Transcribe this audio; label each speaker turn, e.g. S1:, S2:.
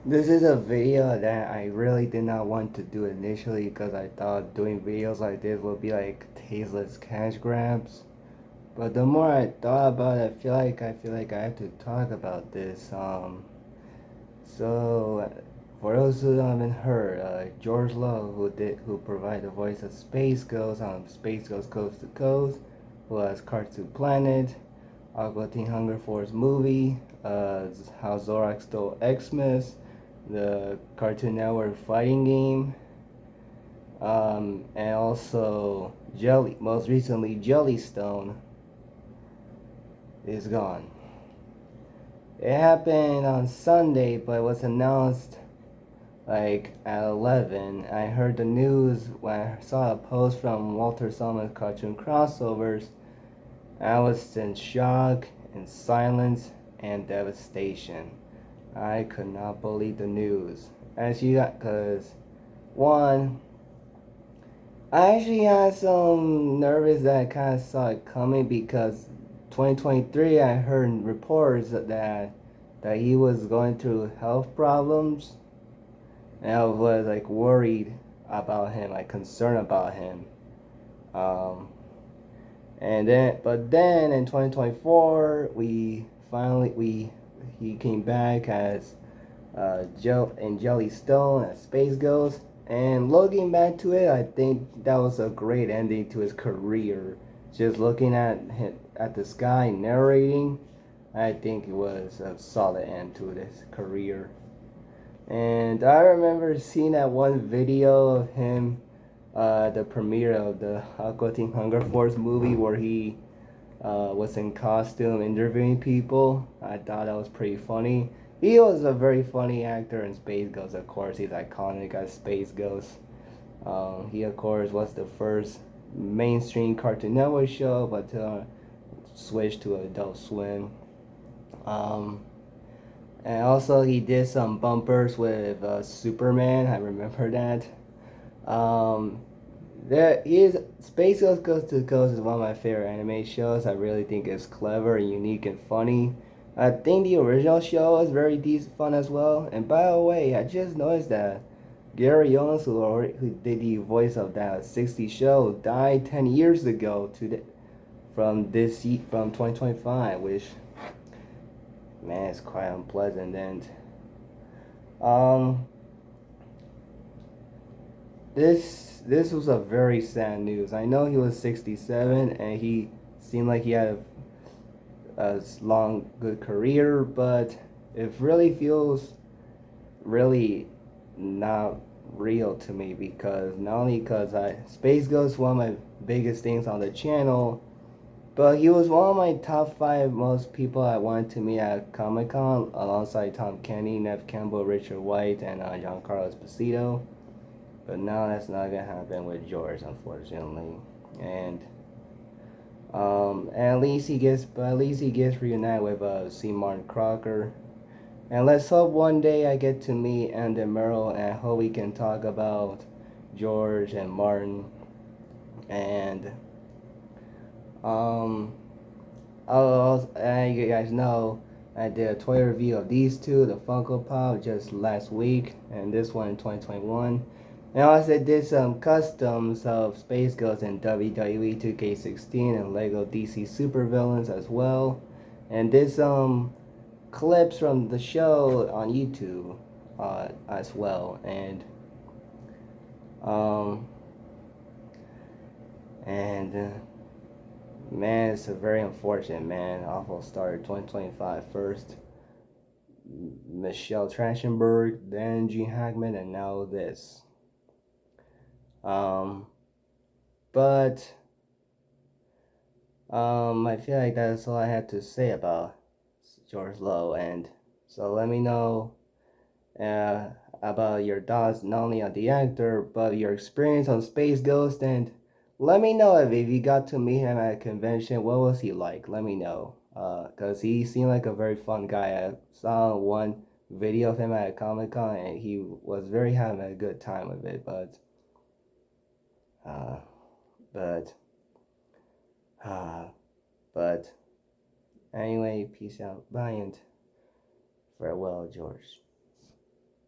S1: This is a video that I really did not want to do initially because I thought doing videos like this would be like tasteless cash grabs. But the more I thought about it, I feel like I have to talk about this. So for those who haven't heard, George Lowe, who provided the voice of Space Ghost on Space Ghost Coast to Coast, who has Cartoon Planet, Aqua Teen Hunger Force movie, How Zorak Stole Xmas, the Cartoon Network fighting game, and also most recently Jellystone is gone. It happened on Sunday, but it was announced like at 11. I heard the news when I saw a post from Walter Solomon's Cartoon Crossovers. I was in shock and silence and devastation. I could not believe the news. Cause one, I actually had some nervous that I kind of saw it coming because 2023 I heard reports that he was going through health problems, and I was like worried about him, like concerned about him. Um, but then in 2024 we he came back as Jellystone as Space Ghost. And looking back to it, I think that was a great ending to his career. Just looking at the sky narrating, I think it was a solid end to his career. And I remember seeing that one video of him, the premiere of the Aqua Teen Hunger Force movie, where he was in costume interviewing people. I thought that was pretty funny. He was a very funny actor in Space Ghost, of course. He's iconic as Space Ghost. He, of course, was the first mainstream Cartoon Network show, but switched to Adult Swim. Um, and also, he did some bumpers with Superman. I remember that. Um, there is Space Ghost Goes to Coast is one of my favorite anime shows. I really think it's clever and unique and funny. I think the original show is very decent fun as well. And by the way, I just noticed that Gary Jones, who did the voice of that 60 show, died 10 years ago from 2025, which man is quite unpleasant. And um, this was a very sad news. I know he was 67 and he seemed like he had a long good career, but it really feels really not real to me because not only because I Space Ghost one of my biggest things on the channel, but he was one of my top 5 most people I wanted to meet at Comic Con alongside Tom Kenny, Nev Campbell, Richard White, and Giancarlo Esposito. But now that's not gonna happen with George, unfortunately. And at least he gets reunited with C. Martin Crocker. And let's hope one day I get to meet Andy Merrill and I hope we can talk about George and Martin. And um, you guys know I did a toy review of these two, the Funko Pop, just last week, and this one in 2021. And I also did some customs of Space Ghost in WWE 2K16 and Lego DC Supervillains as well. And did some clips from the show on YouTube as well. Um, and man, it's a very unfortunate, man. Awful start 2025 first. Michelle Trachtenberg, then Gene Hackman, and now this. Um, but I feel like that's all I had to say about George Lowe, and so let me know uh, about your thoughts not only on the actor but your experience on Space Ghost, and let me know if you got to meet him at a convention. What was he like? Let me know, cause he seemed like a very fun guy. I saw one video of him at a Comic Con, and he was very having a good time with it. Uh, but uh, but anyway, peace out, bye, and farewell, George.